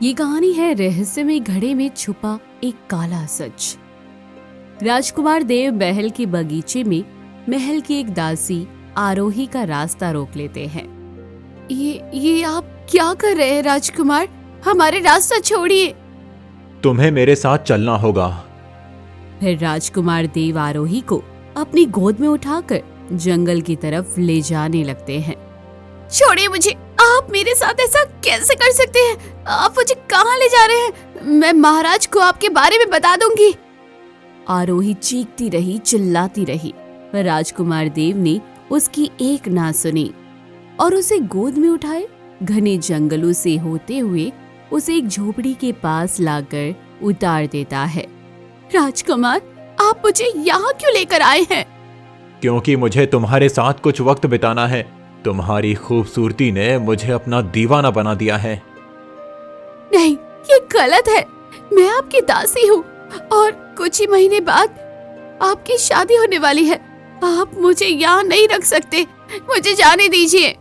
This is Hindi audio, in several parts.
ये कहानी है रहस्यमय घड़े में छुपा एक काला सच। राजकुमार देव महल के बगीचे में महल की एक दासी आरोही का रास्ता रोक लेते हैं। ये आप क्या कर रहे हैं राजकुमार? हमारे रास्ता छोड़िए। तुम्हें मेरे साथ चलना होगा। फिर राजकुमार देव आरोही को अपनी गोद में उठाकर जंगल की तरफ ले जाने लगते हैं। छोड़िए मुझे, आप मेरे साथ ऐसा कैसे कर सकते हैं? आप मुझे कहाँ ले जा रहे हैं? मैं महाराज को आपके बारे में बता दूंगी। आरोही चीखती रही, चिल्लाती रही, पर राजकुमार देव ने उसकी एक ना सुनी और उसे गोद में उठाए घने जंगलों से होते हुए उसे एक झोपड़ी के पास लाकर उतार देता है। राजकुमार, आप मुझे यहाँ क्यों लेकर आए हैं? क्योंकि मुझे तुम्हारे साथ कुछ वक्त बिताना है। तुम्हारी खूबसूरती ने मुझे अपना दीवाना बना दिया है। नहीं, ये गलत है। मैं आपकी दासी हूँ और कुछ ही महीने बाद आपकी शादी होने वाली है। आप मुझे यहाँ नहीं रख सकते। मुझे जाने दीजिए।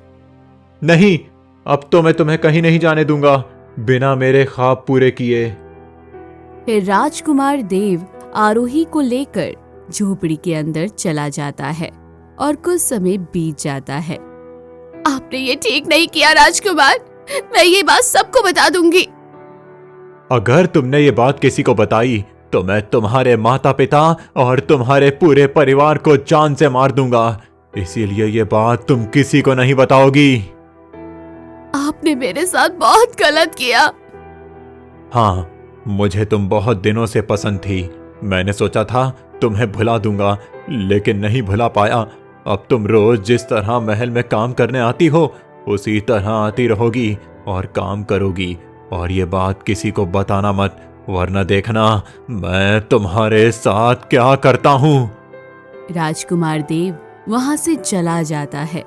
नहीं, अब तो मैं तुम्हें कहीं नहीं जाने दूंगा बिना मेरे ख्वाब पूरे किए। फिर राजकुमार देव आरोही को लेकर झोपड़ी के अंदर चला जाता है और कुछ समय बीत जाता है। आपने ये ठीक नहीं किया राजकुमार। मैं ये बात सबको बता दूंगी। अगर तुमने ये बात किसी को बताई तो मैं तुम्हारे माता पिता और तुम्हारे पूरे परिवार को जान से मार दूंगा। इसीलिए ये बात तुम किसी को नहीं बताओगी। आपने मेरे साथ बहुत गलत किया। हाँ, मुझे तुम बहुत दिनों से पसंद थी। मैंने सोचा था तुम्हें भुला दूंगा, लेकिन नहीं भुला पाया। अब तुम रोज जिस तरह महल में काम करने आती हो उसी तरह आती रहोगी और काम करोगी। और ये बात किसी को बताना मत, वरना देखना मैं तुम्हारे साथ क्या करता हूँ। राजकुमार देव वहाँ से चला जाता है।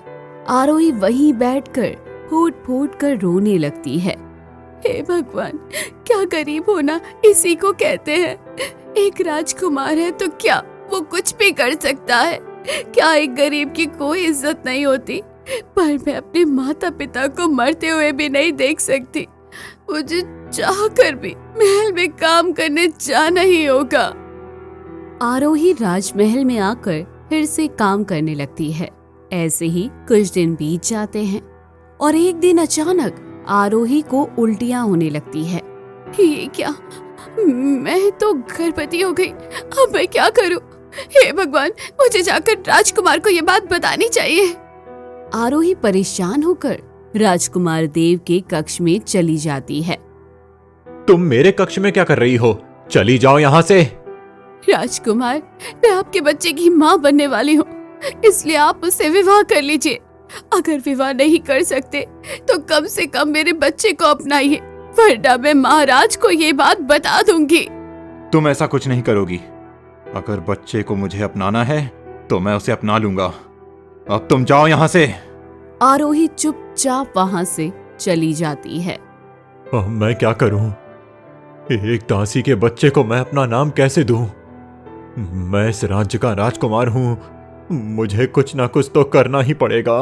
आरोही वहीं बैठकर फूट फूट कर रोने लगती है। हे भगवान, क्या गरीब होना इसी को कहते हैं। एक राजकुमार है तो क्या वो कुछ भी कर सकता है? क्या एक गरीब की कोई इज्जत नहीं होती? पर मैं अपने माता पिता को मरते हुए भी नहीं देख सकती। मुझे चाहकर भी महल में काम करने जाना ही होगा। आरोही राजमहल में आकर फिर से काम करने लगती है। ऐसे ही कुछ दिन बीत जाते हैं और एक दिन अचानक आरोही को उल्टियां होने लगती है। ये क्या? मैं तो गर्भवती हो गई। अब मैं क्या करूं? हे भगवान, मुझे जाकर राजकुमार को ये बात बतानी चाहिए। आरोही परेशान होकर राजकुमार देव के कक्ष में चली जाती है। तुम मेरे कक्ष में क्या कर रही हो? चली जाओ यहाँ से। राजकुमार, मैं आपके बच्चे की माँ बनने वाली हूँ, इसलिए आप उससे विवाह कर लीजिए। अगर विवाह नहीं कर सकते तो कम से कम मेरे बच्चे को अपनाइए, वरना मैं महाराज को ये बात बता दूंगी। तुम ऐसा कुछ नहीं करोगी। अगर बच्चे को मुझे अपनाना है तो मैं उसे अपना लूंगा। अब तुम जाओ यहाँ से। आरोही चुपचाप वहाँ से चली जाती है। मैं क्या करूं? एक दासी के बच्चे को मैं अपना नाम कैसे दूं? मैं इस राज्य का राजकुमार हूं, मुझे कुछ ना कुछ तो करना ही पड़ेगा।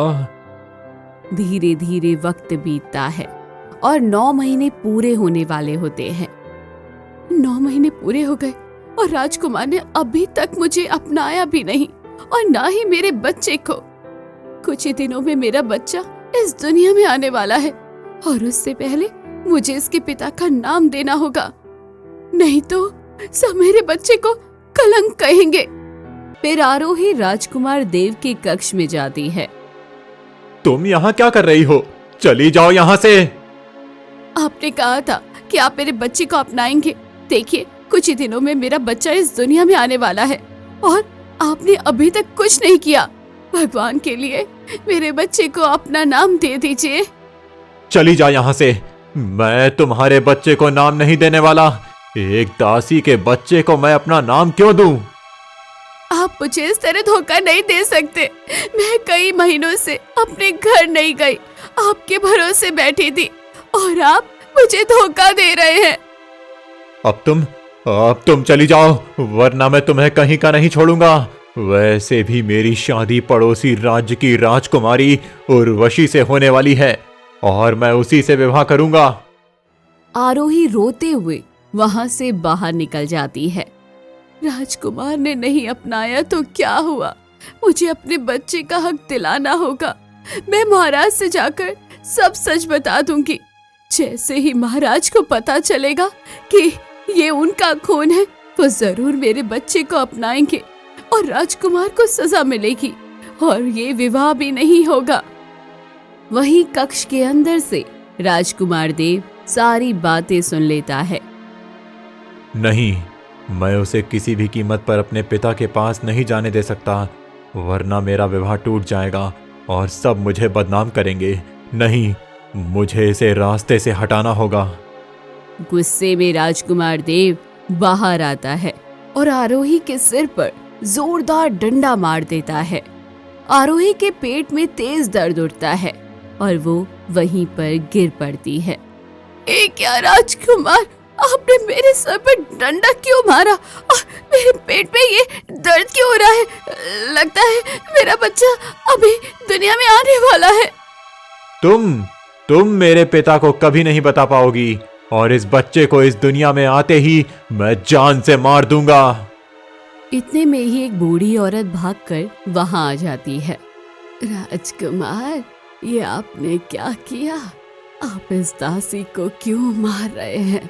धीरे धीरे वक्त बीतता है और 9 महीने पूरे होने वाले होते हैं। 9 महीने पूरे हो गए और राजकुमार ने अभी तक मुझे अपनाया भी नहीं और ना ही मेरे बच्चे को। कुछ ही दिनों में मेरा बच्चा इस दुनिया में आने वाला है और उससे पहले मुझे इसके पिता का नाम देना होगा, नहीं तो सब मेरे बच्चे को कलंक कहेंगे। फिर आरोही राजकुमार देव के कक्ष में जाती है। तुम यहाँ क्या कर रही हो? चली जाओ यहाँ से। आपने कहा था कि आप मेरे बच्चे को अपनाएंगे। देखिए, कुछ ही दिनों में मेरा बच्चा इस दुनिया में आने वाला है और आपने अभी तक कुछ नहीं किया। भगवान के लिए मेरे बच्चे को अपना नाम दे दीजिए। चली जा यहाँ से। मैं तुम्हारे बच्चे को नाम नहीं देने वाला। एक दासी के बच्चे को मैं अपना नाम क्यों दूं? आप मुझे इस तरह धोखा नहीं दे सकते। मैं कई महीनों से अपने घर नहीं गई, आपके भरोसे बैठी थी और आप मुझे धोखा दे रहे हैं। अब तुम चली जाओ, वरना मैं तुम्हें कहीं का नहीं छोड़ूंगा। वैसे भी मेरी शादी पड़ोसी राज्य की राजकुमारी उर्वशी से होने वाली है और मैं उसी से विवाह करूंगा। आरोही रोते हुए वहां से बाहर निकल जाती है। राजकुमार ने नहीं अपनाया तो क्या हुआ, मुझे अपने बच्चे का हक दिलाना होगा। मैं महाराज से जाकर सब सच बता दूंगी। जैसे ही महाराज को पता चलेगा कि ये उनका खून है, वो जरूर मेरे बच्चे को अपनाएंगे और राजकुमार को सजा मिलेगी और ये विवाह भी नहीं होगा। वहीं कक्ष के अंदर से राजकुमार देव सारी बातें सुन लेता है। नहीं, मैं उसे किसी भी कीमत पर अपने पिता के पास नहीं जाने दे सकता, वरना मेरा विवाह टूट जाएगा और सब मुझे बदनाम करेंगे। नहीं, मुझे इसे रास्ते से हटाना होगा। गुस्से में राजकुमार देव बाहर आता है और आरोही के सिर पर जोरदार डंडा मार देता है। आरोही के पेट में तेज दर्द उठता है और वो वहीं पर गिर पड़ती है। ए क्या राजकुमार, आपने मेरे सर पर डंडा क्यों मारा और मेरे पेट में ये दर्द क्यों हो रहा है? लगता है मेरा बच्चा अभी दुनिया में आने वाला है। तुम मेरे पिता को कभी नहीं बता पाओगी और इस बच्चे को इस दुनिया में आते ही मैं जान से मार दूंगा। इतने में ही एक बूढ़ी औरत भागकर वहां आ जाती है। राजकुमार, ये आपने क्या किया? आप इस दासी को क्यों मार रहे हैं?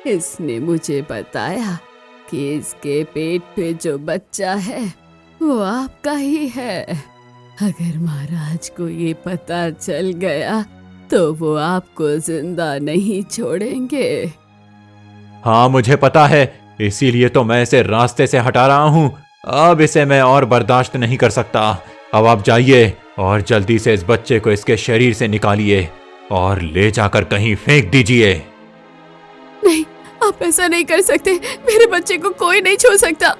इसने मुझे बताया कि इसके पेट पे जो बच्चा है वो आपका ही है। अगर महाराज को ये पता चल गया तो वो आपको जिंदा नहीं छोड़ेंगे। हाँ, मुझे पता है, इसीलिए तो मैं इसे रास्ते से हटा रहा हूँ। अब इसे मैं और बर्दाश्त नहीं कर सकता। अब आप जाइए और जल्दी से इस बच्चे को इसके शरीर से निकालिए और ले जाकर कहीं फेंक दीजिए। नहीं, आप ऐसा नहीं कर सकते। मेरे बच्चे को कोई नहीं छू सकता।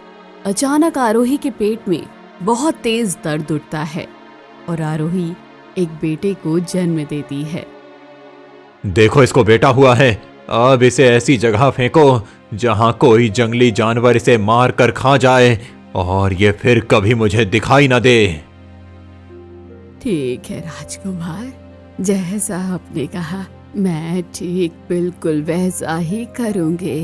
अचानक आरोही के पेट में बहुत तेज दर्द उठता है और आरोही एक बेटे को जन्म देती है। देखो, इसको बेटा हुआ है। अब इसे ऐसी जगह फेंको जहां कोई जंगली जानवर इसे मार कर खा जाए और ये फिर कभी मुझे दिखाई न दे। ठीक है राजकुमार, जैसा आपने कहा मैं ठीक बिल्कुल वैसा ही करूंगी।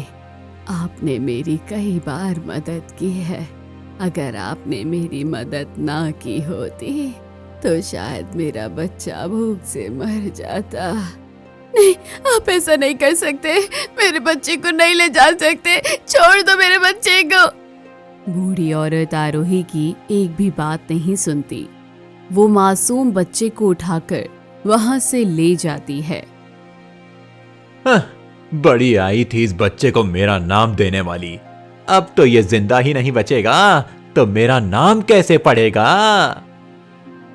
आपने मेरी कई बार मदद की है। अगर आपने मेरी मदद ना की होती तो शायद मेरा बच्चा भूख से मर जाता। नहीं, आप ऐसा नहीं कर सकते। मेरे बच्चे को नहीं ले जा सकते। छोड़ दो मेरे बच्चे को। बूढ़ी औरत आरोही की एक भी बात नहीं सुनती। वो मासूम बच्चे को उठाकर वहां से ले जाती है। बड़ी आई थी इस बच्चे को मेरा नाम देने वाली। अब तो ये जिंदा ही नहीं बचेगा तो मेरा नाम कैसे पड़ेगा?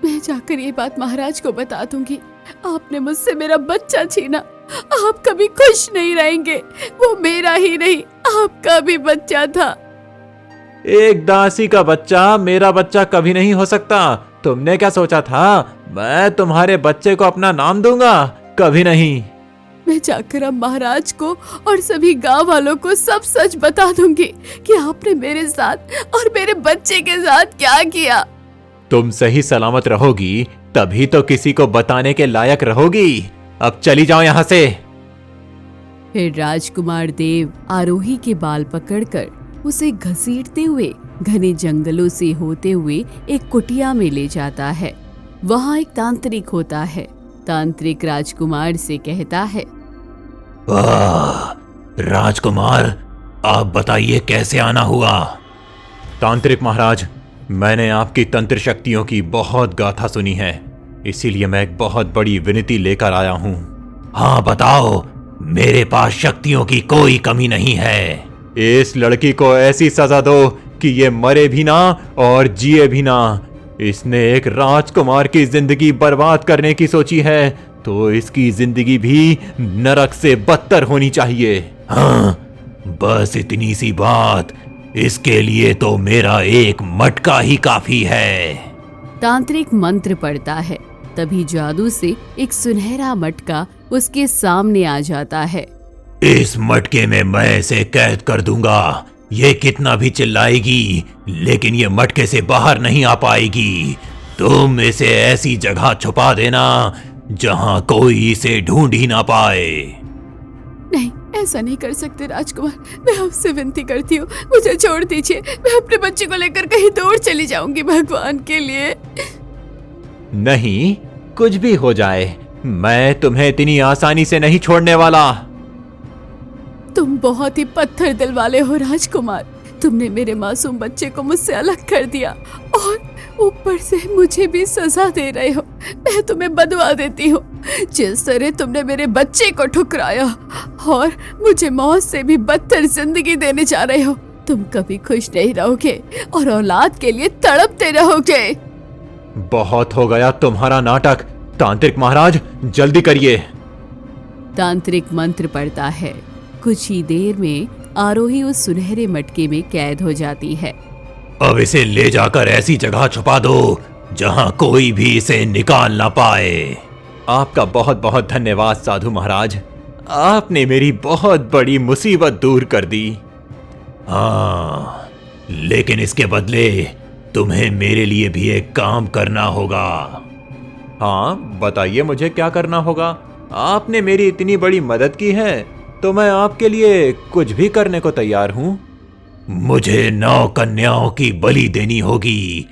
मैं जाकर ये बात महाराज को बता दूंगी। आपने मुझसे मेरा बच्चा छीना। आप कभी खुश नहीं रहेंगे। वो मेरा ही नहीं, आपका भी बच्चा था। एक दासी का बच्चा मेरा बच्चा कभी नहीं हो सकता। तुमने क्या सोचा था मैं तुम्हारे बच्चे को अपना नाम दूंगा? कभी नहीं। मैं जाकर अब महाराज को और सभी गांव वालों को सब सच बता दूंगी कि आपने मेरे साथ और मेरे बच्चे के साथ क्या किया। तुम सही सलामत रहोगी तभी तो किसी को बताने के लायक रहोगी। अब चली जाओ यहाँ से। फिर राजकुमार देव आरोही के बाल पकड़कर उसे घसीटते हुए घने जंगलों से होते हुए एक कुटिया में ले जाता है। वहाँ एक तांत्रिक होता है। तांत्रिक राजकुमार से कहता है, राजकुमार, आप बताइए कैसे आना हुआ? तांत्रिक महाराज, मैंने आपकी तंत्र शक्तियों की बहुत गाथा सुनी है, इसीलिए मैं एक बहुत बड़ी विनती लेकर आया हूँ। हाँ बताओ, मेरे पास शक्तियों की कोई कमी नहीं है। इस लड़की को ऐसी सजा दो कि ये मरे भी ना और जिए भी ना। इसने एक राजकुमार की जिंदगी बर्बाद करने की सोची है तो इसकी जिंदगी भी नरक से बदतर होनी चाहिए। हाँ, बस इतनी सी बात। इसके लिए तो मेरा एक मटका ही काफी है। तांत्रिक मंत्र पढ़ता है। तभी जादू से एक सुनहरा मटका उसके सामने आ जाता है। इस मटके में मैं इसे कैद कर दूंगा। ये कितना भी चिल्लाएगी लेकिन ये मटके से बाहर नहीं आ पाएगी। तुम इसे ऐसी जगह छुपा देना जहां कोई इसे ढूंढ ही ना पाए। नहीं, ऐसा नहीं कर सकते राजकुमार। मैं आपसे विनती करती हूँ, मुझे छोड़ दीजिए। मैं अपने बच्चे को लेकर कहीं दूर चली जाऊंगी, भगवान के लिए। नहीं, कुछ भी हो जाए, मैं तुम्हें इतनी आसानी से नहीं छोड़ने वाला। तुम बहुत ही पत्थर दिल वाले हो राजकुमार। तुमने मेरे मासूम बच्चे को मुझसे अलग कर दिया और ऊपर से मुझे भी सजा दे रहे हो। मैं तुम्हें बदवा देती हूँ। जिस तरह तुमने मेरे बच्चे को ठुकराया और मुझे मौत से भी बदतर जिंदगी देने जा रहे हो, तुम कभी खुश नहीं रहोगे और औलाद के लिए तड़पते रहोगे। बहुत हो गया तुम्हारा नाटक। तांत्रिक महाराज, जल्दी करिए। तांत्रिक मंत्र पढ़ता है। कुछ ही देर में आरोही उस सुनहरे मटके में कैद हो जाती है। अब इसे ले जाकर ऐसी जगह छुपा दो जहां कोई भी इसे निकाल ना पाए। आपका बहुत बहुत धन्यवाद साधु महाराज, आपने मेरी बहुत बड़ी मुसीबत दूर कर दी। हाँ, लेकिन इसके बदले तुम्हें मेरे लिए भी एक काम करना होगा। हाँ, बताइए मुझे क्या करना होगा। आपने मेरी इतनी बड़ी मदद की है तो मैं आपके लिए कुछ भी करने को तैयार हूं। मुझे 9 कन्याओं की बलि देनी होगी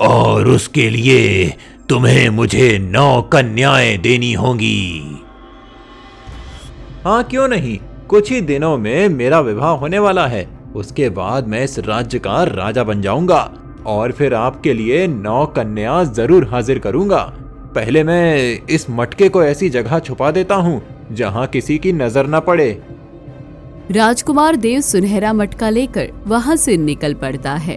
और उसके लिए तुम्हें मुझे 9 कन्याएं देनी होंगी। हाँ, क्यों नहीं। कुछ ही दिनों में मेरा विवाह होने वाला है। उसके बाद मैं इस राज्य का राजा बन जाऊंगा और फिर आपके लिए 9 कन्या जरूर हाजिर करूंगा। पहले मैं इस मटके को ऐसी जगह छुपा देता हूँ जहाँ किसी की नजर न पड़े। राजकुमार देव सुनहरा मटका लेकर वहां से निकल पड़ता है।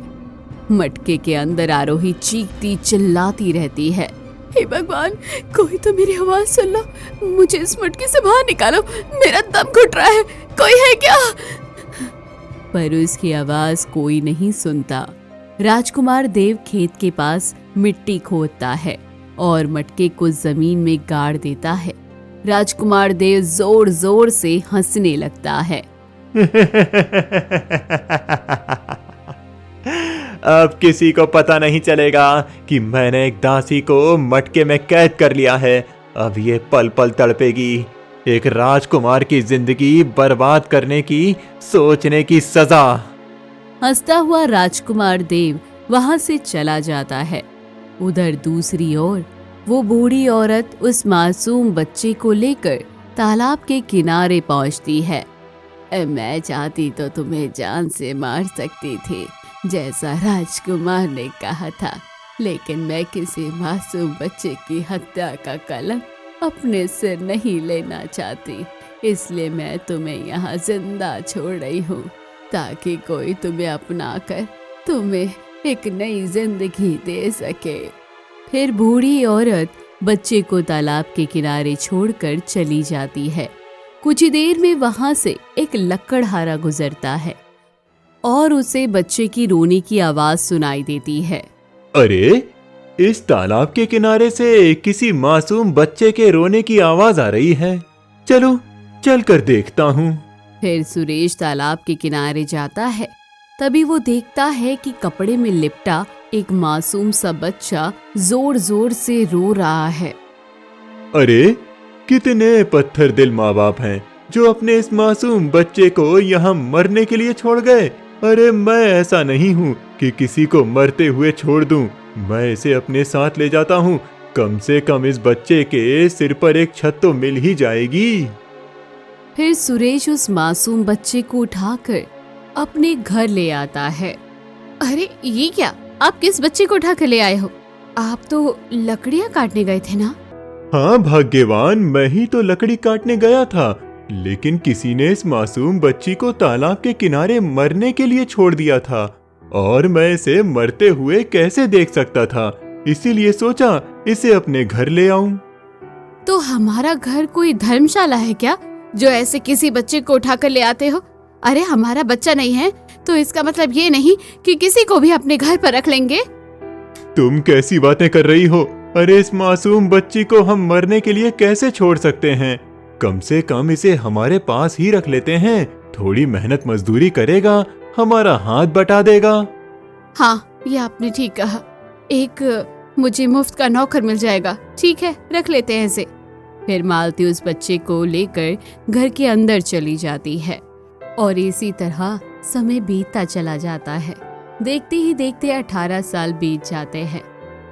मटके के अंदर आरोही चीखती चिल्लाती रहती है। हे भगवान, कोई तो मेरी आवाज सुन लो, मुझे इस मटके से बाहर निकालो, मेरा दम घुट रहा है, कोई है क्या? पर उसकी आवाज कोई नहीं सुनता। राजकुमार देव खेत के पास मिट्टी खोदता है और मटके को जमीन में गाड़ देता है। राजकुमार देव जोर जोर से हंसने लगता है। अब किसी को पता नहीं चलेगा कि मैंने एक दासी को मटके में कैद कर लिया है। अब ये पल पल तड़पेगी। एक राजकुमार की जिंदगी बर्बाद करने की सोचने की सजा। हंसता हुआ राजकुमार देव वहां से चला जाता है। उधर दूसरी ओर वो बूढ़ी औरत उस मासूम बच्चे को लेकर तालाब के किनारे पहुंचती है। मैं चाहती तो तुम्हें जान से मार सकती थी, जैसा राजकुमार ने कहा था, लेकिन मैं किसी मासूम बच्चे की हत्या का कलंक अपने सिर नहीं लेना चाहती। इसलिए मैं तुम्हें यहाँ जिंदा छोड़ रही हूँ ताकि कोई तुम्हें अपना कर तुम्हें एक नई जिंदगी दे सके। फिर बूढ़ी औरत बच्चे को तालाब के किनारे छोड़कर चली जाती है। कुछ ही देर में वहां से एक लकड़हारा गुजरता है और उसे बच्चे की रोने की आवाज सुनाई देती है। अरे, इस तालाब के किनारे से किसी मासूम बच्चे के रोने की आवाज आ रही है। चलो, चल कर देखता हूँ। फिर सुरेश तालाब के किनारे जाता है। तभी वो देखता है कि कपड़े में लिपटा एक मासूम सा बच्चा जोर जोर से रो रहा है। अरे, कितने पत्थर दिल माँ बाप हैं जो अपने इस मासूम बच्चे को यहाँ मरने के लिए छोड़ गए। अरे, मैं ऐसा नहीं हूँ कि किसी को मरते हुए छोड़ दूं। मैं इसे अपने साथ ले जाता हूँ। कम से कम इस बच्चे के सिर पर एक छत तो मिल ही जाएगी। फिर सुरेश उस मासूम बच्चे को उठाकर अपने घर ले आता है। अरे, ये क्या? आप किस बच्चे को उठाकर ले आए हो? आप तो लकड़ियाँ काटने गए थे ना? हाँ भाग्यवान, मैं ही तो लकड़ी काटने गया था, लेकिन किसी ने इस मासूम बच्ची को तालाब के किनारे मरने के लिए छोड़ दिया था और मैं इसे मरते हुए कैसे देख सकता था, इसीलिए सोचा इसे अपने घर ले आऊं। तो हमारा घर कोई धर्मशाला है क्या जो ऐसे किसी बच्चे को उठाकर ले आते हो? अरे, हमारा बच्चा नहीं है तो इसका मतलब ये नहीं कि किसी को भी अपने घर पर रख लेंगे। तुम कैसी बातें कर रही हो? अरे, इस मासूम बच्ची को हम मरने के लिए कैसे छोड़ सकते हैं? कम से कम इसे हमारे पास ही रख लेते हैं। थोड़ी मेहनत मजदूरी करेगा, हमारा हाथ बटा देगा। हाँ, ये आपने ठीक कहा। एक मुझे मुफ्त का नौकर मिल जाएगा। ठीक है, रख लेते हैं इसे। फिर मालती उस बच्चे को लेकर घर के अंदर चली जाती है और इसी तरह समय बीतता चला जाता है। देखते ही देखते 18 साल बीत जाते हैं।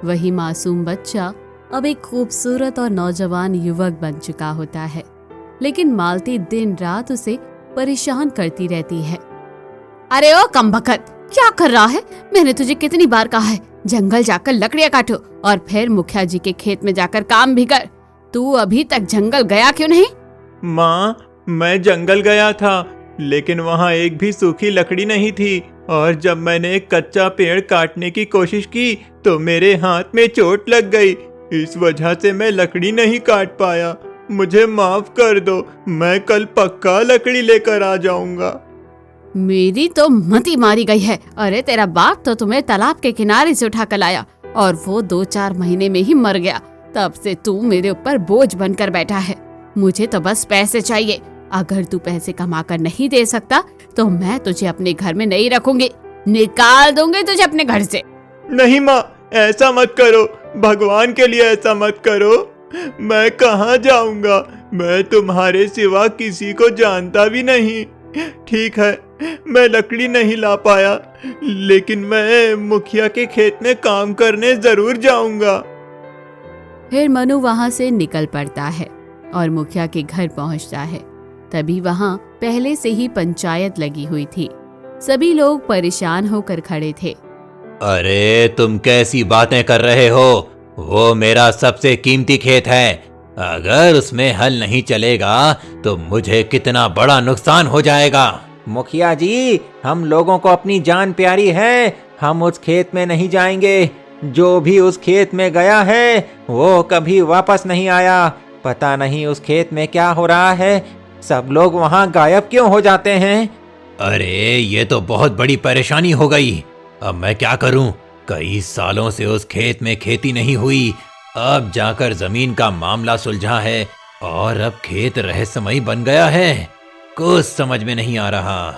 वही मासूम बच्चा अब एक खूबसूरत और नौजवान युवक बन चुका होता है, लेकिन मालती दिन रात उसे परेशान करती रहती है। अरे ओ कमबख्त, क्या कर रहा है? मैंने तुझे कितनी बार कहा है जंगल जाकर लकड़ियां काटो और फिर मुखिया जी के खेत में जाकर काम भी कर। तू अभी तक जंगल गया क्यों नहीं? माँ, मैं जंगल गया था, लेकिन वहाँ एक भी सूखी लकड़ी नहीं थी और जब मैंने एक कच्चा पेड़ काटने की कोशिश की तो मेरे हाथ में चोट लग गई। इस वजह से मैं लकड़ी नहीं काट पाया। मुझे माफ कर दो, मैं कल पक्का लकड़ी लेकर आ जाऊंगा। मेरी तो मती मारी गई है। अरे तेरा बाप तो तुम्हें तालाब के किनारे से उठा कर लाया और वो 2-4 महीने में ही मर गया। तब से तू मेरे ऊपर बोझ बनकर बैठा है। मुझे तो बस पैसे चाहिए। अगर तू पैसे कमा कर नहीं दे सकता तो मैं तुझे अपने घर में नहीं रखूंगी, निकाल दूंगी तुझे अपने घर से। नहीं माँ, ऐसा मत करो, भगवान के लिए ऐसा मत करो। मैं कहाँ जाऊंगा? मैं तुम्हारे सिवा किसी को जानता भी नहीं। ठीक है, मैं लकड़ी नहीं ला पाया, लेकिन मैं मुखिया के खेत में काम करने जरूर जाऊंगा। फिर मनु वहाँ से निकल पड़ता है और मुखिया के घर पहुँचता है। तभी वहाँ पहले से ही पंचायत लगी हुई थी। सभी लोग परेशान होकर खड़े थे। अरे तुम कैसी बातें कर रहे हो? वो मेरा सबसे कीमती खेत है। अगर उसमें हल नहीं चलेगा तो मुझे कितना बड़ा नुकसान हो जाएगा। मुखिया जी, हम लोगों को अपनी जान प्यारी है, हम उस खेत में नहीं जाएंगे। जो भी उस खेत में गया है वो कभी वापस नहीं आया। पता नहीं उस खेत में क्या हो रहा है, सब लोग वहाँ गायब क्यों हो जाते हैं? अरे ये तो बहुत बड़ी परेशानी हो गई। अब मैं क्या करूं? कई सालों से उस खेत में खेती नहीं हुई। अब जाकर जमीन का मामला सुलझा है और अब खेत रहस्यमयी बन गया है। कुछ समझ में नहीं आ रहा।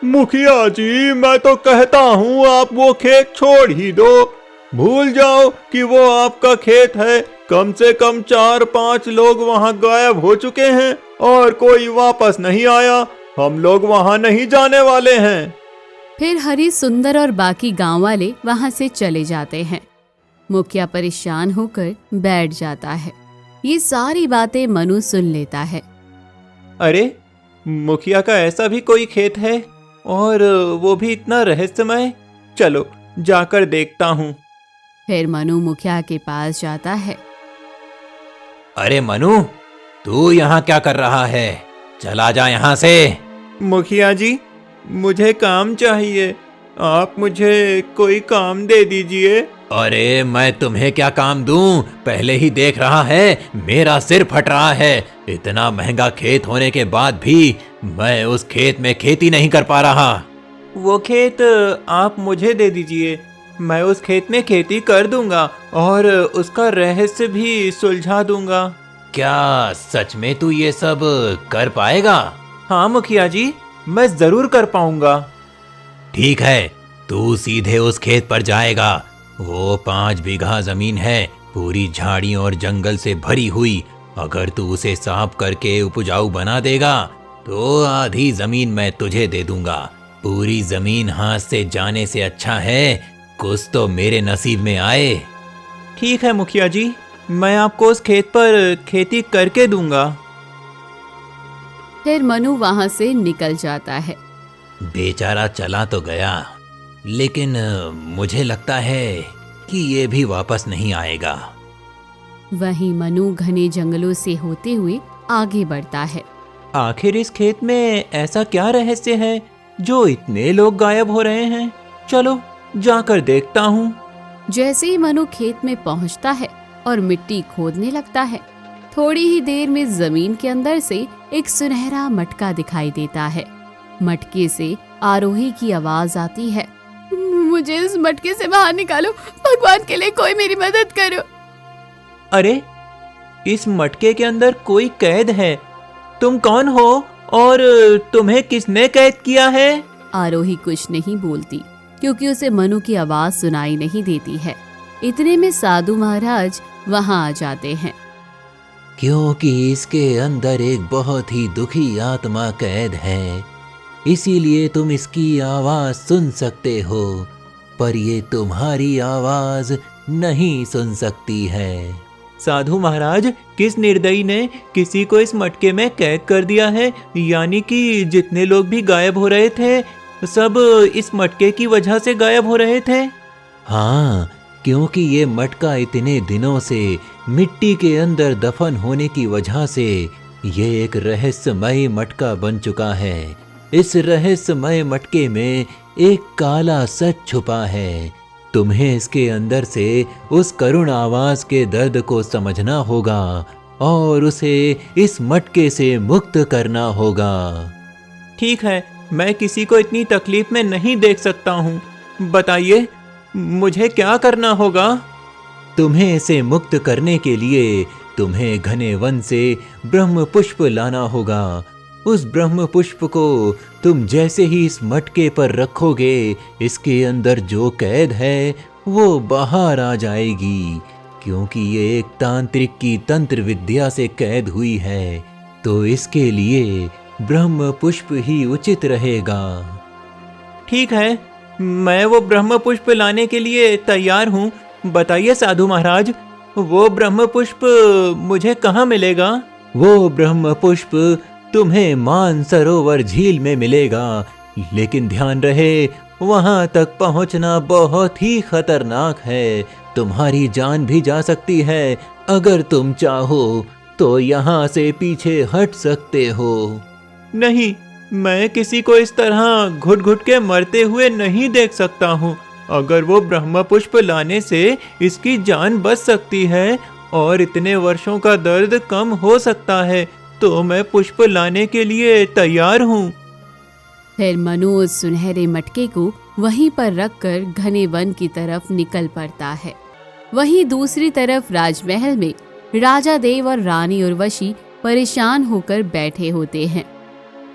मुखिया जी, मैं तो कहता हूँ आप वो खेत छोड़ ही दो। भूल जाओ कि वो आपका खेत है। कम से कम 4-5 लोग वहाँ गायब हो चुके हैं और कोई वापस नहीं आया। हम लोग वहाँ नहीं जाने वाले हैं। फिर हरी, सुंदर और बाकी गांव वाले वहाँ से चले जाते हैं। मुखिया परेशान होकर बैठ जाता है। ये सारी बातें मनु सुन लेता है। अरे, मुखिया का ऐसा भी कोई खेत है और वो भी इतना रहस्यमय? चलो जाकर देखता हूँ। फिर मनु मुखिया के पास जाता है। अरे मनु, तू यहाँ क्या कर रहा है? चला जा यहाँ से। मुखिया जी, मुझे काम चाहिए। आप मुझे कोई काम दे दीजिए। अरे मैं तुम्हें क्या काम दूं? पहले ही देख रहा है मेरा सिर फट रहा है। इतना महंगा खेत होने के बाद भी मैं उस खेत में खेती नहीं कर पा रहा। वो खेत आप मुझे दे दीजिए, मैं उस खेत में खेती कर दूंगा और उसका रहस्य भी सुलझा दूंगा। क्या सच में तू ये सब कर पाएगा? हाँ मुखिया जी, मैं जरूर कर पाऊंगा। ठीक है, तू सीधे उस खेत पर जाएगा। वो 5 बीघा जमीन है, पूरी झाड़ियों और जंगल से भरी हुई। अगर तू उसे साफ करके उपजाऊ बना देगा तो आधी जमीन मैं तुझे दे दूंगा। पूरी जमीन हाथ से जाने से अच्छा है कुछ तो मेरे नसीब में आए। ठीक है मुखिया जी, मैं आपको उस खेत पर खेती करके दूंगा। फिर मनु वहाँ से निकल जाता है। बेचारा चला तो गया, लेकिन मुझे लगता है कि ये भी वापस नहीं आएगा। वहीं मनु घने जंगलों से होते हुए आगे बढ़ता है। आखिर इस खेत में ऐसा क्या रहस्य है जो इतने लोग गायब हो रहे हैं? चलो जाकर देखता हूँ। जैसे ही मनु खेत में पहुँचता है और मिट्टी खोदने लगता है, थोड़ी ही देर में जमीन के अंदर से एक सुनहरा मटका दिखाई देता है। मटके से आरोही की आवाज आती है। मुझे इस मटके से बाहर निकालो, भगवान के लिए कोई मेरी मदद करो। अरे, इस मटके के अंदर कोई कैद है। तुम कौन हो और तुम्हें किसने कैद किया है? आरोही कुछ नहीं बोलती क्योंकि उसे मनु की आवाज सुनाई नहीं देती है। इतने में साधु महाराज वहाँ आ जाते हैं। क्योंकि इसके अंदर एक बहुत ही दुखी आत्मा कैद है, इसीलिए तुम इसकी आवाज सुन सकते हो, पर ये तुम्हारी आवाज नहीं सुन सकती है। साधु महाराज, किस निर्दयी ने किसी को इस मटके में कैद कर दिया है? यानी कि जितने लोग भी गायब हो रहे थे, सब इस मटके की वजह से गायब हो रहे थे। हाँ, क्योंकि ये मटका इतने दिनों से मिट्टी के अंदर दफन होने की वजह से ये एक रहस्यमय मटका बन चुका है। इस रहस्यमय मटके में एक काला सच छुपा है। तुम्हें इसके अंदर से उस करुण आवाज के दर्द को समझना होगा और उसे इस मटके से मुक्त करना होगा। ठीक है, मैं किसी को इतनी तकलीफ में नहीं देख सकता हूँ। बताइए, मुझे क्या करना होगा? तुम्हें इसे मुक्त करने के लिए तुम्हें घने वन से ब्रह्म पुष्प लाना होगा। उस ब्रह्म पुष्प को तुम जैसे ही इस मटके पर रखोगे, इसके अंदर जो कैद है वो बाहर आ जाएगी। क्योंकि ये एक तांत्रिक की तंत्र विद्या से कैद हुई है, तो इसके लिए ब्रह्म पुष्प ही उचित रहेगा। ठीक है, मैं वो ब्रह्म पुष्प लाने के लिए तैयार हूँ। बताइए साधु महाराज, वो ब्रह्म पुष्प मुझे कहाँ मिलेगा? वो ब्रह्म पुष्प तुम्हें मानसरोवर झील में मिलेगा, लेकिन ध्यान रहे वहां तक पहुंचना बहुत ही खतरनाक है। तुम्हारी जान भी जा सकती है। अगर तुम चाहो तो यहाँ से पीछे हट सकते हो। नहीं, मैं किसी को इस तरह घुट घुट के मरते हुए नहीं देख सकता हूँ। अगर वो ब्रह्म पुष्प लाने से इसकी जान बच सकती है और इतने वर्षों का दर्द कम हो सकता है, तो मैं पुष्प लाने के लिए तैयार हूँ। फिर मनु उस सुनहरे मटके को वहीं पर रखकर घने वन की तरफ निकल पड़ता है। वहीं दूसरी तरफ राजमहल में राजा देव और रानी उर्वशी परेशान होकर बैठे होते हैं।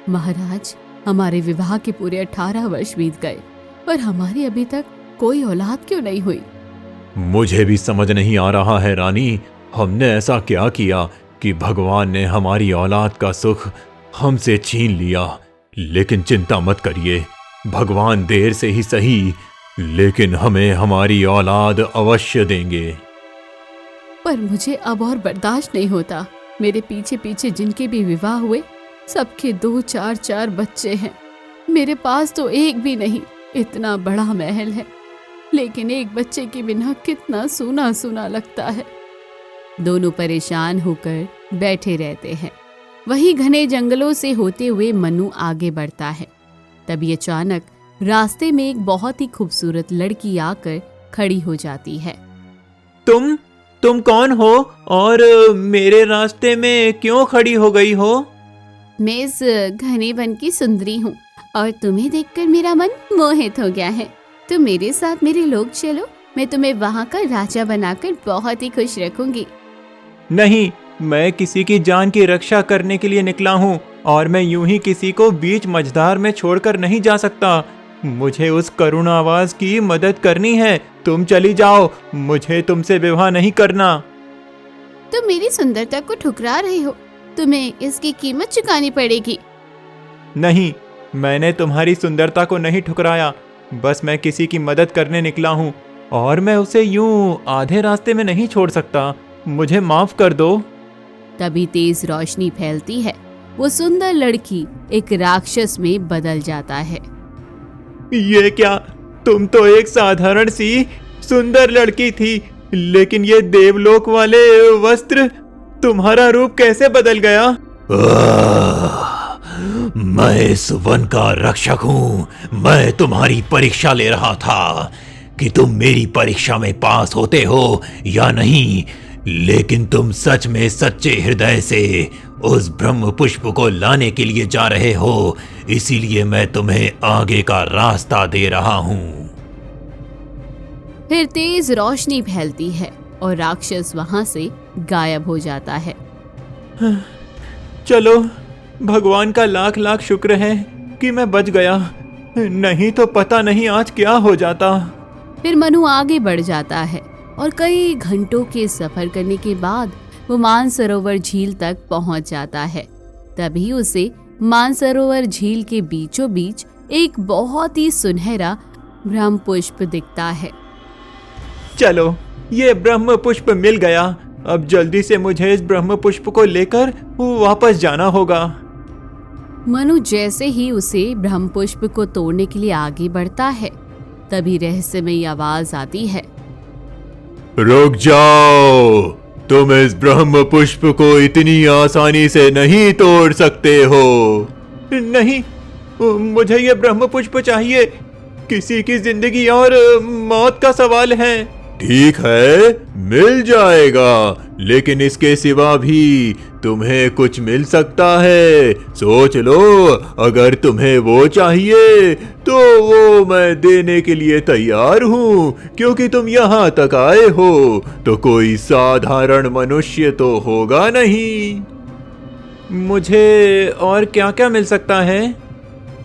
महाराज, हमारे विवाह के पूरे 18 वर्ष बीत गए, पर हमारी अभी तक कोई औलाद क्यों नहीं हुई? मुझे भी समझ नहीं आ रहा है रानी, हमने ऐसा क्या किया कि भगवान ने हमारी औलाद का सुख हमसे छीन लिया। लेकिन चिंता मत करिए, भगवान देर से ही सही, लेकिन हमें हमारी औलाद अवश्य देंगे। पर मुझे अब और बर्दाश्त नहीं होता। मेरे पीछे पीछे जिनके भी विवाह हुए, सबके 2-4 बच्चे हैं। मेरे पास तो एक भी नहीं। इतना बड़ा महल है, लेकिन एक बच्चे के बिना कितना सूना सूना लगता है। दोनों परेशान होकर बैठे रहते हैं। वहीं घने जंगलों से होते हुए मनु आगे बढ़ता है। तभी अचानक रास्ते में एक बहुत ही खूबसूरत लड़की आकर खड़ी हो जाती है। तुम कौन हो और मेरे रास्ते में क्यों खड़ी हो गई हो? मैं इस घने वन की सुंदरी हूँ और तुम्हें देखकर मेरा मन मोहित हो गया है। तुम मेरे साथ मेरे लोग चलो, मैं तुम्हें वहाँ का राजा बनाकर बहुत ही खुश रखूंगी। नहीं, मैं किसी की जान की रक्षा करने के लिए निकला हूँ और मैं यूं ही किसी को बीच मझधार में छोड़कर नहीं जा सकता। मुझे उस करुण आवाज की मदद करनी है। तुम चली जाओ, मुझे तुमसे विवाह नहीं करना। तुम मेरी सुंदरता को ठुकरा रहे हो, तुम्हें इसकी कीमत चुकानी पड़ेगी। नहीं, मैंने तुम्हारी सुंदरता को नहीं ठुकराया, बस मैं किसी की मदद करने निकला हूँ और मैं उसे यूं आधे रास्ते में नहीं छोड़ सकता। मुझे माफ कर दो। तभी तेज रोशनी फैलती है। वो सुंदर लड़की एक राक्षस में बदल जाता है। ये क्या? तुम तो एक साधारण सी सुंदर लड़की थी, लेकिन ये देवलोक वाले वस्त्र, तुम्हारा रूप कैसे बदल गया? मैं इस वन का रक्षक हूँ। मैं तुम्हारी परीक्षा ले रहा था कि तुम मेरी परीक्षा में पास होते हो या नहीं, लेकिन तुम सच में सच्चे हृदय से उस ब्रह्म पुष्प को लाने के लिए जा रहे हो, इसीलिए मैं तुम्हें आगे का रास्ता दे रहा हूँ। फिर तेज रोशनी फैलती है और राक्षस वहां से गायब हो जाता है। चलो, भगवान का लाख लाख शुक्र है कि मैं बच गया, नहीं तो पता नहीं आज क्या हो जाता। फिर मनु आगे बढ़ जाता है और कई घंटों के सफर करने के बाद वो मानसरोवर झील तक पहुंच जाता है। तभी उसे मानसरोवर झील के बीचों बीच एक बहुत ही सुनहरा ब्रह्म पुष्प दिखता है। चलो, ये ब्रह्म पुष्प मिल गया। अब जल्दी से मुझे इस ब्रह्म पुष्प को लेकर वापस जाना होगा। मनु जैसे ही उसे ब्रह्म पुष्प को तोड़ने के लिए आगे बढ़ता है, तभी रहस्यमयी आवाज आती है। रुक जाओ, तुम इस ब्रह्म पुष्प को इतनी आसानी से नहीं तोड़ सकते हो। नहीं, मुझे ये ब्रह्म पुष्प चाहिए। किसी की जिंदगी और मौत का सवाल है। ठीक है, मिल जाएगा, लेकिन इसके सिवा भी तुम्हें कुछ मिल सकता है। सोच लो, अगर तुम्हें वो चाहिए तो वो मैं देने के लिए तैयार हूँ, क्योंकि तुम यहाँ तक आए हो तो कोई साधारण मनुष्य तो होगा नहीं। मुझे और क्या क्या मिल सकता है?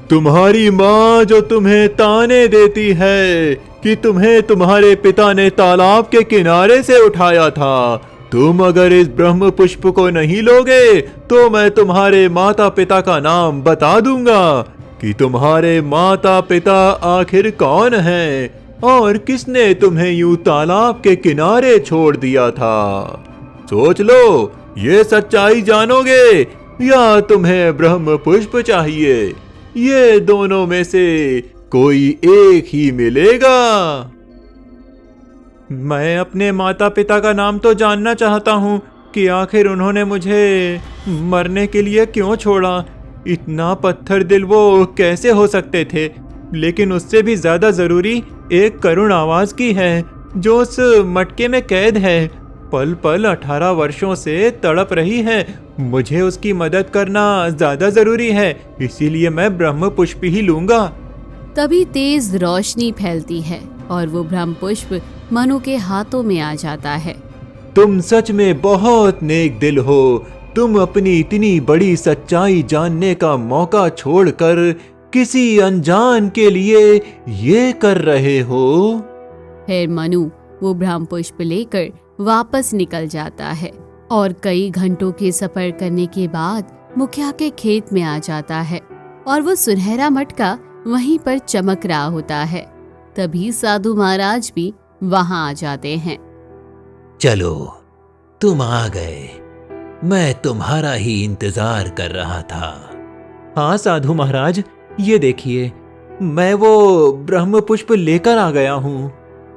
तुम्हारी माँ जो तुम्हें ताने देती है कि तुम्हें तुम्हारे पिता ने तालाब के किनारे से उठाया था। तुम अगर इस ब्रह्म पुष्प को नहीं लोगे तो मैं तुम्हारे माता पिता का नाम बता दूंगा कि तुम्हारे माता पिता आखिर कौन हैं और किसने तुम्हें यूं तालाब के किनारे छोड़ दिया था। सोच लो, ये सच्चाई जानोगे या तुम्हें ब्रह्म पुष्प चाहिए? ये दोनों में से कोई एक ही मिलेगा। मैं अपने माता पिता का नाम तो जानना चाहता हूँ कि आखिर उन्होंने मुझे मरने के लिए क्यों छोड़ा। इतना पत्थर दिल वो कैसे हो सकते थे? लेकिन उससे भी ज्यादा जरूरी एक करुण आवाज की है जो उस मटके में कैद है। पल पल 18 वर्षों से तड़प रही है। मुझे उसकी मदद करना ज्यादा जरूरी है, इसीलिए मैं ब्रह्म पुष्प ही लूंगा। तभी तेज रोशनी फैलती है और वो ब्रह्म पुष्प मनु के हाथों में आ जाता है। तुम सच में बहुत नेक दिल हो। तुम अपनी इतनी बड़ी सच्चाई जानने का मौका छोड़कर किसी अनजान के लिए ये कर रहे हो। फिर मनु वो ब्रह्म पुष्प लेकर वापस निकल जाता है और कई घंटों के सफर करने के बाद मुखिया के खेत में आ जाता है और वो सुनहरा मटका वहीं पर चमक रहा होता है। तभी साधु महाराज भी वहां आ जाते हैं। चलो, तुम आ गए। मैं तुम्हारा ही इंतजार कर रहा था। हाँ साधु महाराज, ये देखिए, मैं वो ब्रह्म पुष्प लेकर आ गया हूँ।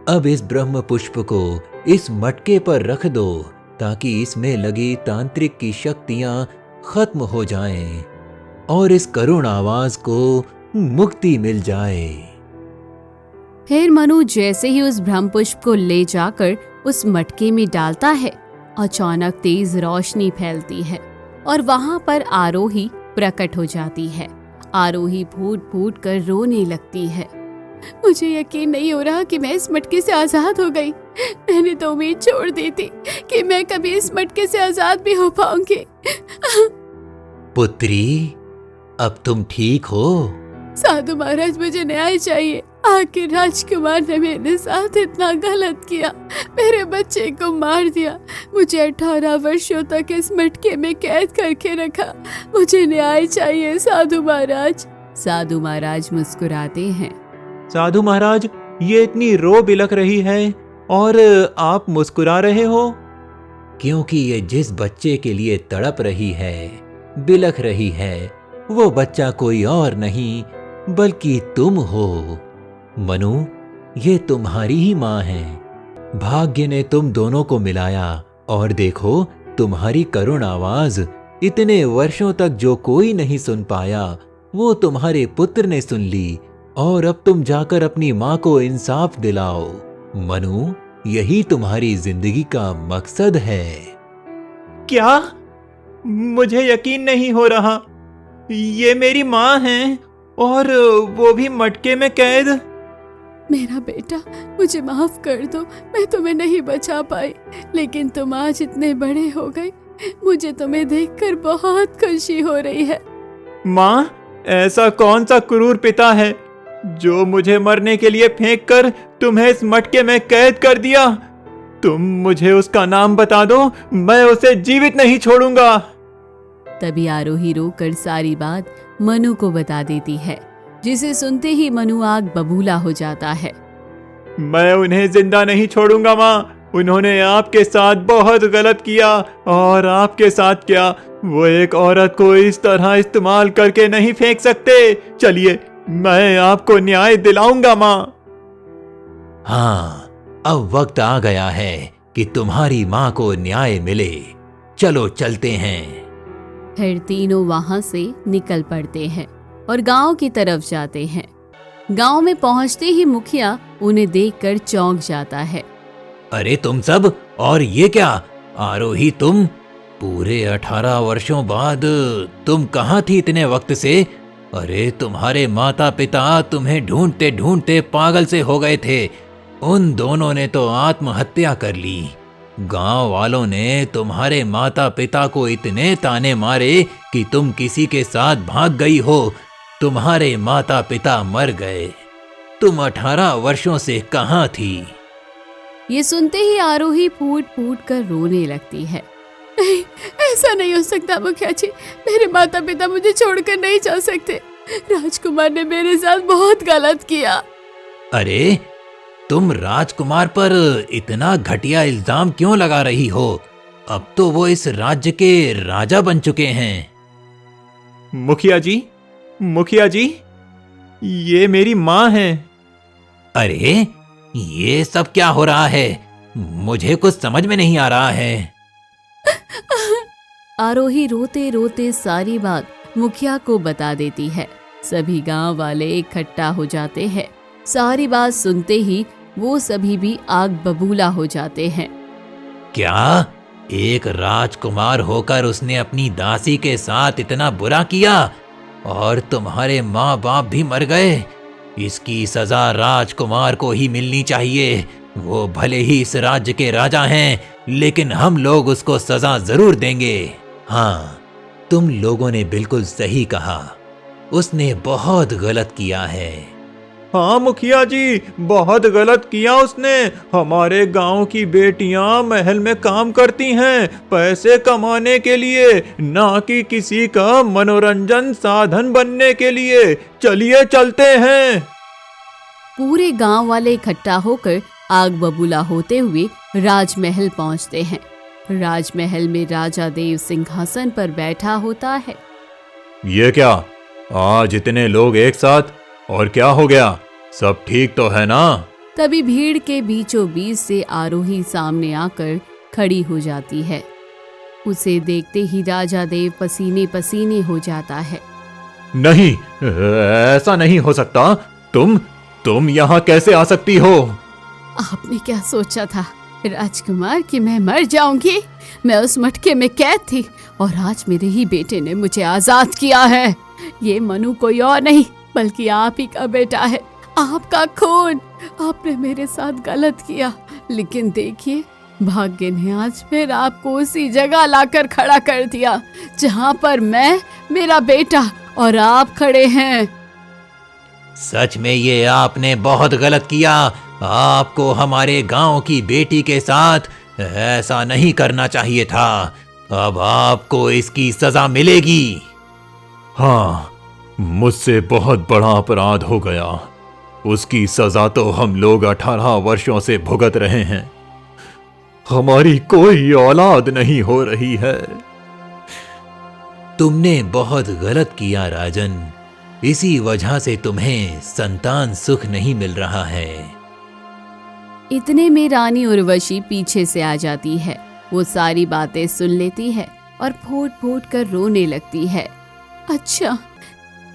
अब इस ब्रह्म पुष्प को इस मटके पर रख दो ताकि इसमें लगी तांत्रिक की शक्तियां खत्म हो जाएं और इस करुण आवाज को मुक्ति मिल जाए। फिर मनु जैसे ही उस ब्रह्म पुष्प को ले जाकर उस मटके में डालता है, अचानक तेज रोशनी फैलती है और वहां पर आरोही प्रकट हो जाती है। आरोही फूट फूट कर रोने लगती है। मुझे यकीन नहीं हो रहा कि मैं इस मटके से आजाद हो गई। मैंने तो उम्मीद छोड़ दी थी कि मैं कभी इस मटके से आजाद भी हो पाऊंगी। पुत्री, अब तुम ठीक हो? साधु महाराज, मुझे न्याय चाहिए। आखिर राजकुमार ने मेरे साथ इतना गलत किया, मेरे बच्चे को मार दिया, मुझे 18 वर्षों तक इस मटके में कैद करके रखा। मुझे न्याय चाहिए साधु महाराज। साधु महाराज मुस्कुराते हैं। साधु महाराज, ये इतनी रो बिलख रही है और आप मुस्कुरा रहे हो? क्योंकि ये जिस बच्चे के लिए तड़प रही है, बिलख रही है, वो बच्चा कोई और नहीं बल्कि तुम हो। मनु, ये तुम्हारी ही माँ है। भाग्य ने तुम दोनों को मिलाया और देखो, तुम्हारी करुण आवाज इतने वर्षों तक जो कोई नहीं सुन पाया, वो तुम्हारे पुत्र ने सुन ली और अब तुम जाकर अपनी माँ को इंसाफ दिलाओ। मनु, यही तुम्हारी जिंदगी का मकसद है। क्या? मुझे यकीन नहीं हो रहा। ये मेरी माँ है और वो भी मटके में कैद। मेरा बेटा, मुझे माफ कर दो, मैं तुम्हें नहीं बचा पाई, लेकिन तुम आज इतने बड़े हो गए। मुझे तुम्हें देखकर बहुत खुशी हो रही है। माँ, ऐसा कौन सा क्रूर पिता है जो मुझे मरने के लिए फेंक कर तुम्हें इस मटके में कैद कर दिया? तुम मुझे उसका नाम बता दो, मैं उसे जीवित नहीं छोड़ूंगा। तभी आरोही रोकर सारी बात मनु को बता देती है, जिसे सुनते ही मनु आग बबूला हो जाता है। मैं उन्हें जिंदा नहीं छोड़ूंगा माँ। उन्होंने आपके साथ बहुत गलत किया, और आपके साथ क्या, वो एक औरत को इस तरह इस्तेमाल करके नहीं फेंक सकते। चलिए, मैं आपको न्याय दिलाऊंगा माँ। हाँ, अब वक्त आ गया है कि तुम्हारी माँ को न्याय मिले। चलो चलते हैं। फिर तीनों वहां से निकल पड़ते हैं और गांव की तरफ जाते हैं। गांव में पहुंचते ही मुखिया उन्हें देखकर चौंक जाता है। अरे तुम सब, और ये क्या आरोही, तुम पूरे 18 वर्षों बाद तुम कहाँ थी इतने वक्त से? अरे तुम्हारे माता पिता तुम्हें ढूंढते ढूंढते पागल से हो गए थे। उन दोनों ने तो आत्महत्या कर ली। गांव वालों ने तुम्हारे माता पिता को इतने ताने मारे कि तुम किसी के साथ भाग गई हो। तुम्हारे माता पिता मर गए। तुम 18 वर्षों से कहाँ थी? ये सुनते ही आरोही फूट फूट कर रोने लगती है। नहीं, ऐसा नहीं हो सकता मुखिया जी। मेरे माता पिता मुझे छोड़कर नहीं जा सकते। राजकुमार ने मेरे साथ बहुत गलत किया। अरे, तुम राजकुमार पर इतना घटिया इल्जाम क्यों लगा रही हो? अब तो वो इस राज्य के राजा बन चुके हैं। मुखिया जी, ये मेरी माँ है। अरे, ये सब क्या हो रहा है? मुझे कुछ समझ में नहीं आ रहा है। आरोही रोते रोते सारी बात मुखिया को बता देती है। सभी गांव वाले इकट्ठा हो जाते हैं। सारी बात सुनते ही वो सभी भी आग बबूला हो जाते हैं। क्या एक राजकुमार होकर उसने अपनी दासी के साथ इतना बुरा किया, और तुम्हारे माँ बाप भी मर गए? इसकी सजा राजकुमार को ही मिलनी चाहिए। वो भले ही इस राज्य के राजा हैं, लेकिन हम लोग उसको सजा जरूर देंगे। हाँ, तुम लोगों ने बिल्कुल सही कहा। उसने बहुत गलत किया है। हाँ मुखिया जी, बहुत गलत किया उसने। हमारे गांव की बेटियां महल में काम करती हैं पैसे कमाने के लिए, ना कि किसी का मनोरंजन साधन बनने के लिए। चलिए चलते हैं। पूरे गांव वाले इकट्ठा होकर आग बबूला होते हुए राजमहल पहुंचते हैं। राजमहल में राजा देव सिंहासन पर बैठा होता है। ये क्या, आज इतने लोग एक साथ? और क्या हो गया? सब ठीक तो है ना? तभी भीड़ के बीचों बीच से आरोही सामने आकर खड़ी हो जाती है। उसे देखते ही राजा देव पसीने पसीने हो जाता है। नहीं, ऐसा नहीं हो सकता। तुम यहाँ कैसे आ सकती हो? आपने क्या सोचा था राजकुमार कि मैं मर जाऊंगी? मैं उस मटके में कैद थी और आज मेरे ही बेटे ने मुझे आजाद किया है। ये मनु कोई और नहीं बल्कि आप ही का बेटा है, आपका खून। आपने मेरे साथ गलत किया, लेकिन देखिए भाग्य ने आज फिर आपको उसी जगह लाकर खड़ा कर दिया जहाँ पर मैं, मेरा बेटा और आप खड़े हैं। सच में ये आपने बहुत गलत किया। आपको हमारे गांव की बेटी के साथ ऐसा नहीं करना चाहिए था। अब आपको इसकी सजा मिलेगी। हाँ, मुझसे बहुत बड़ा अपराध हो गया। उसकी सजा तो हम लोग 18 वर्षों से भुगत रहे हैं। हमारी कोई औलाद नहीं हो रही है। तुमने बहुत गलत किया राजन। इसी वजह से तुम्हें संतान सुख नहीं मिल रहा है। इतने में रानी उर्वशी पीछे से आ जाती है। वो सारी बातें सुन लेती है और फूट फूट कर रोने लगती है। अच्छा,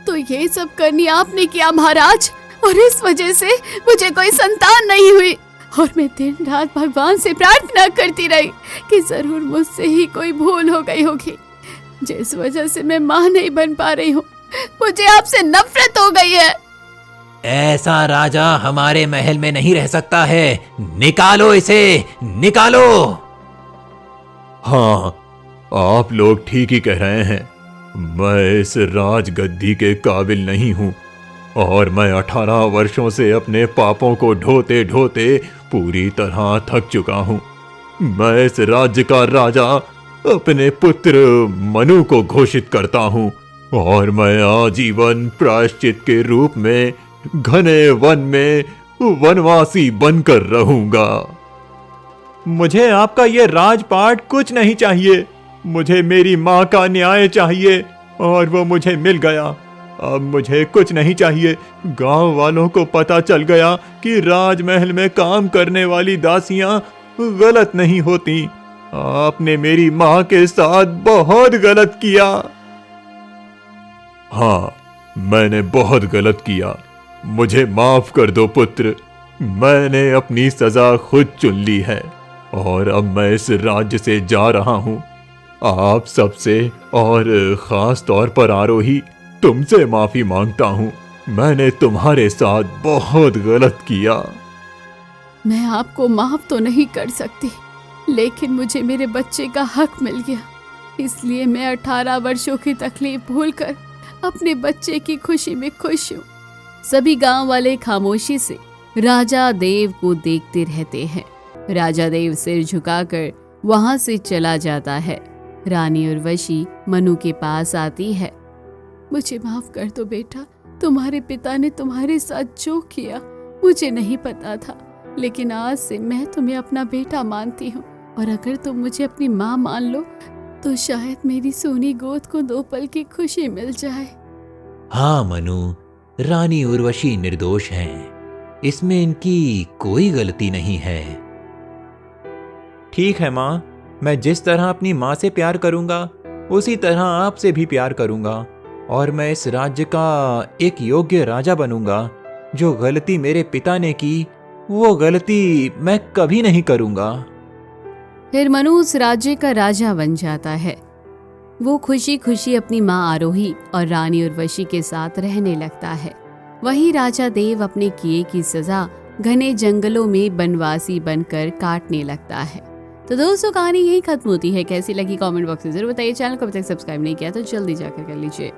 तो ये सब करनी आपने किया महाराज, और इस वजह से मुझे कोई संतान नहीं हुई। और मैं दिन रात भगवान से प्रार्थना करती रही कि जरूर मुझसे ही कोई भूल हो गई होगी, जिस वजह से मैं माँ नहीं बन पा रही हूँ। मुझे आपसे नफरत हो गई है। ऐसा राजा हमारे महल में नहीं रह सकता है। निकालो इसे, निकालो। हाँ, आप लोग ठीक ही कह रहे हैं। मैं इस राजगद्दी के काबिल नहीं हूँ, और मैं 18 वर्षों से अपने पापों को ढोते ढोते पूरी तरह थक चुका हूँ। मैं इस राज्य का राजा अपने पुत्र मनु को घोषित करता हूँ और मैं आजीवन प्रायश्चित के रूप में घने वन में वनवासी बनकर रहूंगा। मुझे आपका ये राजपाट कुछ नहीं चाहिए। मुझे मेरी माँ का न्याय चाहिए और वो मुझे मिल गया। अब मुझे कुछ नहीं चाहिए। गांव वालों को पता चल गया कि राजमहल में काम करने वाली दासियां गलत नहीं होती। आपने मेरी माँ के साथ बहुत गलत किया। हाँ, मैंने बहुत गलत किया। मुझे माफ कर दो पुत्र। मैंने अपनी सजा खुद चुन ली है और अब मैं इस राज्य से जा रहा हूँ। आप सबसे और खास तौर पर आरोही, तुमसे माफी मांगता हूँ। मैंने तुम्हारे साथ बहुत गलत किया। मैं आपको माफ तो नहीं कर सकती, लेकिन मुझे मेरे बच्चे का हक मिल गया, इसलिए मैं 18 वर्षों की तकलीफ भूलकर अपने बच्चे की खुशी में खुश हूँ। सभी गांव वाले खामोशी से राजा देव को देखते रहते हैं। राजा देव सिर झुकाकर वहां से चला जाता है। रानी उर्वशी मनु के पास आती है। मुझे माफ कर दो बेटा, तुम्हारे पिता ने तुम्हारे साथ जो किया मुझे नहीं पता था, लेकिन आज से मैं तुम्हें अपना बेटा मानती हूँ और अगर तुम मुझे अपनी माँ मान लो तो शायद मेरी सोनी गोद को 2 पल की खुशी मिल जाए। हाँ मनु, रानी उर्वशी निर्दोष हैं। इसमें इनकी कोई गलती नहीं है। ठीक है माँ, मैं जिस तरह अपनी माँ से प्यार करूंगा उसी तरह आपसे भी प्यार करूंगा और मैं इस राज्य का एक योग्य राजा बनूंगा। जो गलती मेरे पिता ने की वो गलती मैं कभी नहीं करूंगा। फिर मनु उस राज्य का राजा बन जाता है। वो खुशी खुशी अपनी माँ आरोही और रानी उर्वशी के साथ रहने लगता है। वहीं राजा देव अपने किए की सजा घने जंगलों में बनवासी बनकर काटने लगता है। तो दोस्तों, कहानी यही खत्म होती है। कैसी लगी कमेंट बॉक्स में जरूर बताइए। चैनल को अभी तक सब्सक्राइब नहीं किया तो जल्दी जाकर कर लीजिए।